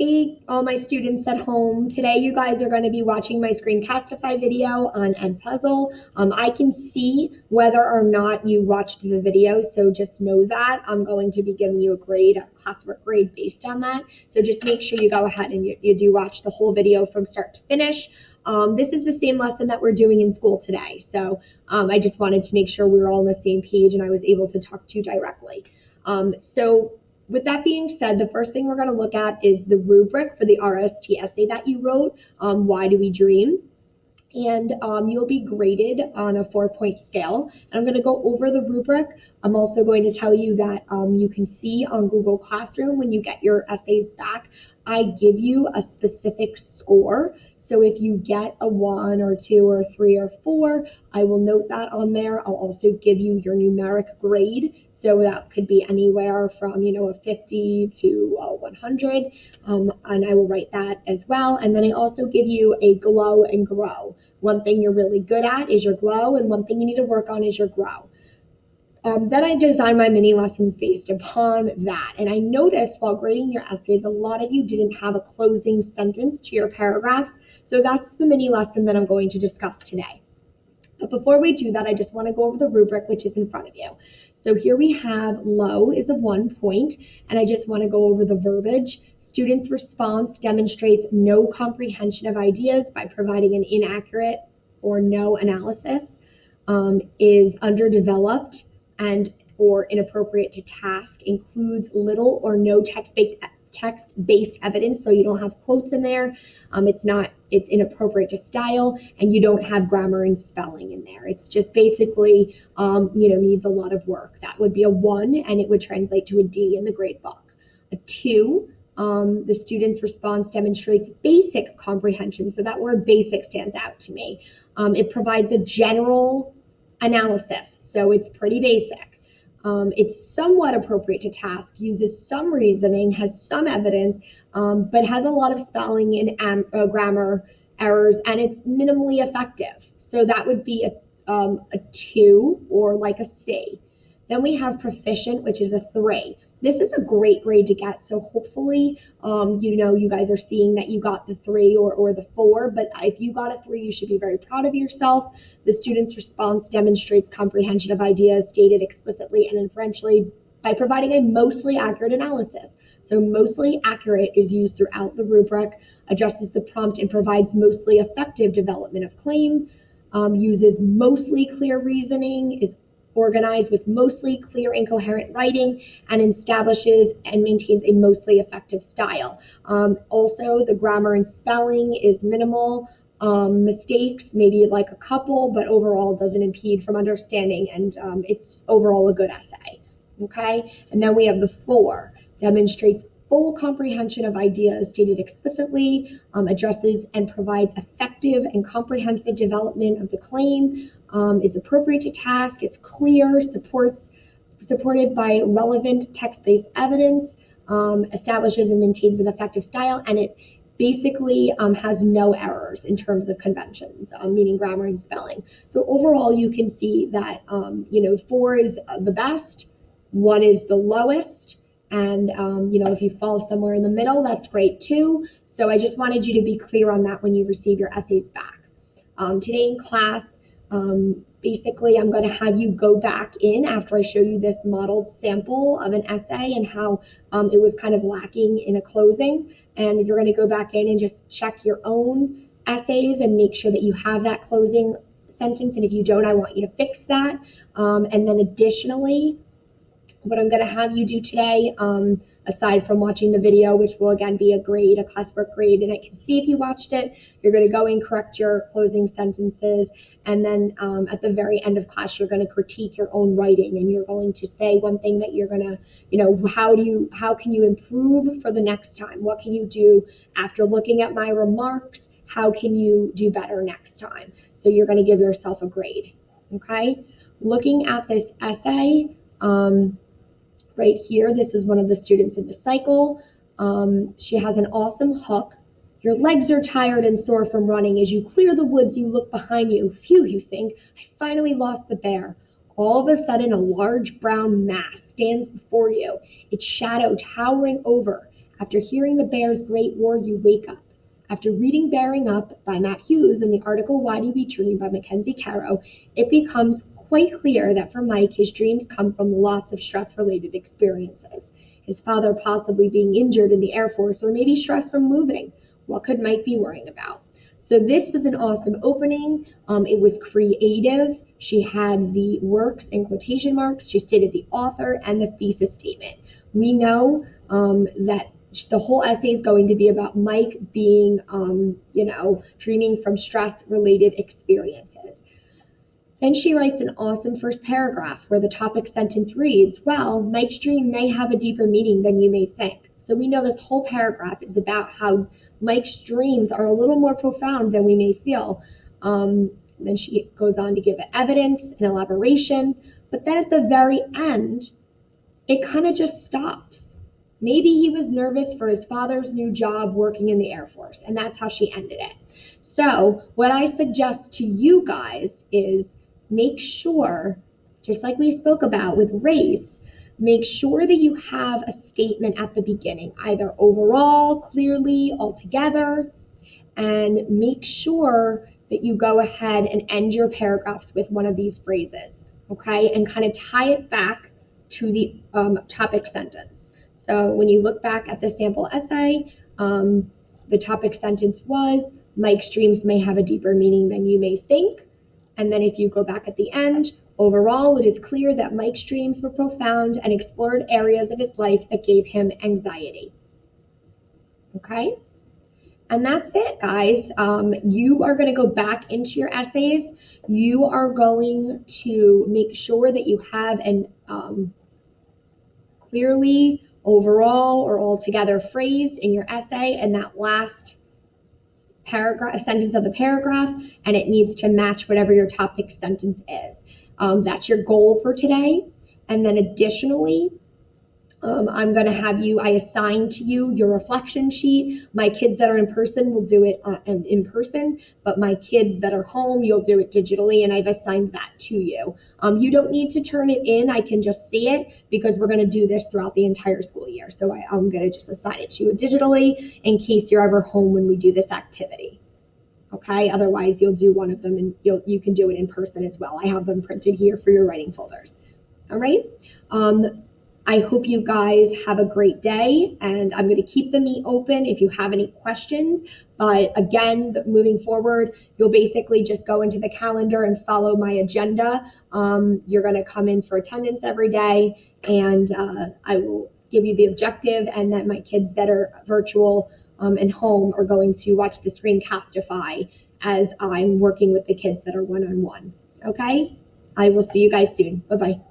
Hey, all my students at home. Today, you guys are going to be watching my Screencastify video on Edpuzzle. I can see whether or not you watched the video, so just know that. I'm going to be giving you a classwork grade based on that. So just make sure you go ahead and you do watch the whole video from start to finish. This is the same lesson that we're doing in school today. So I just wanted to make sure we were all on the same page and I was able to talk to you directly. With that being said, the first thing we're going to look at is the rubric for the RST essay that you wrote, Why Do We Dream? And you'll be graded on a 4-point scale. And I'm going to go over the rubric. I'm also going to tell you that you can see on Google Classroom when you get your essays back, I give you a specific score. So if you get a 1 or 2 or 3 or 4, I will note that on there. I'll also give you your numeric grade. So that could be anywhere from, a 50 to 100. And I will write that as well. And then I also give you a glow and grow. One thing you're really good at is your glow, and one thing you need to work on is your grow. Then I designed my mini lessons based upon that. And I noticed while grading your essays, a lot of you didn't have a closing sentence to your paragraphs. So that's the mini lesson that I'm going to discuss today. But before we do that, I just want to go over the rubric, which is in front of you. So here we have low is a 1 point, and I just want to go over the verbiage. Students' response demonstrates no comprehension of ideas by providing an inaccurate or no analysis, is underdeveloped and or inappropriate to task, includes little or no text-based evidence, so you don't have quotes in there. It's inappropriate to style, and you don't have grammar and spelling in there. It's just basically, needs a lot of work. That would be a 1, and it would translate to a D in the grade book. A 2, the student's response demonstrates basic comprehension. So that word basic stands out to me. It provides a general analysis, so it's pretty basic. It's somewhat appropriate to task, uses some reasoning, has some evidence, but has a lot of spelling and grammar errors, and it's minimally effective. So that would be a 2 or like a C. Then we have proficient, which is a 3. This is a great grade to get. So hopefully, you guys are seeing that you got the 3 or the 4, but if you got a 3, you should be very proud of yourself. The student's response demonstrates comprehension of ideas stated explicitly and inferentially by providing a mostly accurate analysis. So mostly accurate is used throughout the rubric, addresses the prompt and provides mostly effective development of claim, uses mostly clear reasoning, is organized with mostly clear and coherent writing, and establishes and maintains a mostly effective style. Also, the grammar and spelling is minimal. Mistakes, maybe like a couple, but overall doesn't impede from understanding, and it's overall a good essay. Okay, and then we have the 4, demonstrates full comprehension of ideas stated explicitly, addresses and provides effective and comprehensive development of the claim. It's appropriate to task, it's clear, supported by relevant text-based evidence, establishes and maintains an effective style, and it basically has no errors in terms of conventions, meaning grammar and spelling. So overall, you can see that 4 is the best, 1 is the lowest, and if you fall somewhere in the middle, that's great too. So I just wanted you to be clear on that when you receive your essays back. Today in class, basically I'm going to have you go back in after I show you this modeled sample of an essay and how it was kind of lacking in a closing, and you're going to go back in and just check your own essays and make sure that you have that closing sentence, and if you don't, I want you to fix that. And then additionally, what I'm going to have you do today, aside from watching the video, which will again be a classwork grade, and I can see if you watched it, you're going to go and correct your closing sentences, and then at the very end of class, you're going to critique your own writing, and you're going to say one thing that you're going to, how can you improve for the next time? What can you do after looking at my remarks? How can you do better next time? So you're going to give yourself a grade, okay? Looking at this essay, right here, this is one of the students in the cycle. She has an awesome hook. Your legs are tired and sore from running. As you clear the woods, you look behind you. Phew, you think, I finally lost the bear. All of a sudden, a large brown mass stands before you, its shadow towering over. After hearing the bear's great roar, you wake up. After reading Bearing Up by Matt Hughes and the article Why Do We Dream by Mackenzie Caro, it becomes quite clear that for Mike, his dreams come from lots of stress-related experiences. His father possibly being injured in the Air Force, or maybe stress from moving. What could Mike be worrying about? So this was an awesome opening. It was creative. She had the works in quotation marks. She stated the author and the thesis statement. We know that the whole essay is going to be about Mike being, dreaming from stress-related experiences. Then she writes an awesome first paragraph where the topic sentence reads, well, Mike's dream may have a deeper meaning than you may think. So we know this whole paragraph is about how Mike's dreams are a little more profound than we may feel. Then she goes on to give evidence and elaboration, but then at the very end, it kind of just stops. Maybe he was nervous for his father's new job working in the Air Force, and that's how she ended it. So what I suggest to you guys is make sure, just like we spoke about with race, make sure that you have a statement at the beginning, either overall, clearly, altogether, and make sure that you go ahead and end your paragraphs with one of these phrases, okay? And kind of tie it back to the topic sentence. So when you look back at the sample essay, the topic sentence was, Mike's dreams may have a deeper meaning than you may think. And then if you go back at the end, overall, it is clear that Mike's dreams were profound and explored areas of his life that gave him anxiety. Okay? And that's it, guys. You are going to go back into your essays. You are going to make sure that you have an clearly overall or altogether phrase in your essay and that last paragraph, sentence of the paragraph, and it needs to match whatever your topic sentence is. That's your goal for today. And then additionally, I'm going to have you, I assign to you your reflection sheet. My kids that are in person will do it in person, but my kids that are home, you'll do it digitally, and I've assigned that to you. You don't need to turn it in. I can just see it because we're going to do this throughout the entire school year. So I'm going to just assign it to you digitally in case you're ever home when we do this activity. Okay, otherwise you'll do one of them and you can do it in person as well. I have them printed here for your writing folders. All right. I hope you guys have a great day, and I'm going to keep the meet open if you have any questions. But again, moving forward, you'll basically just go into the calendar and follow my agenda. You're going to come in for attendance every day, and I will give you the objective, and then my kids that are virtual and home are going to watch the Screencastify as I'm working with the kids that are one-on-one. Okay? I will see you guys soon. Bye-bye.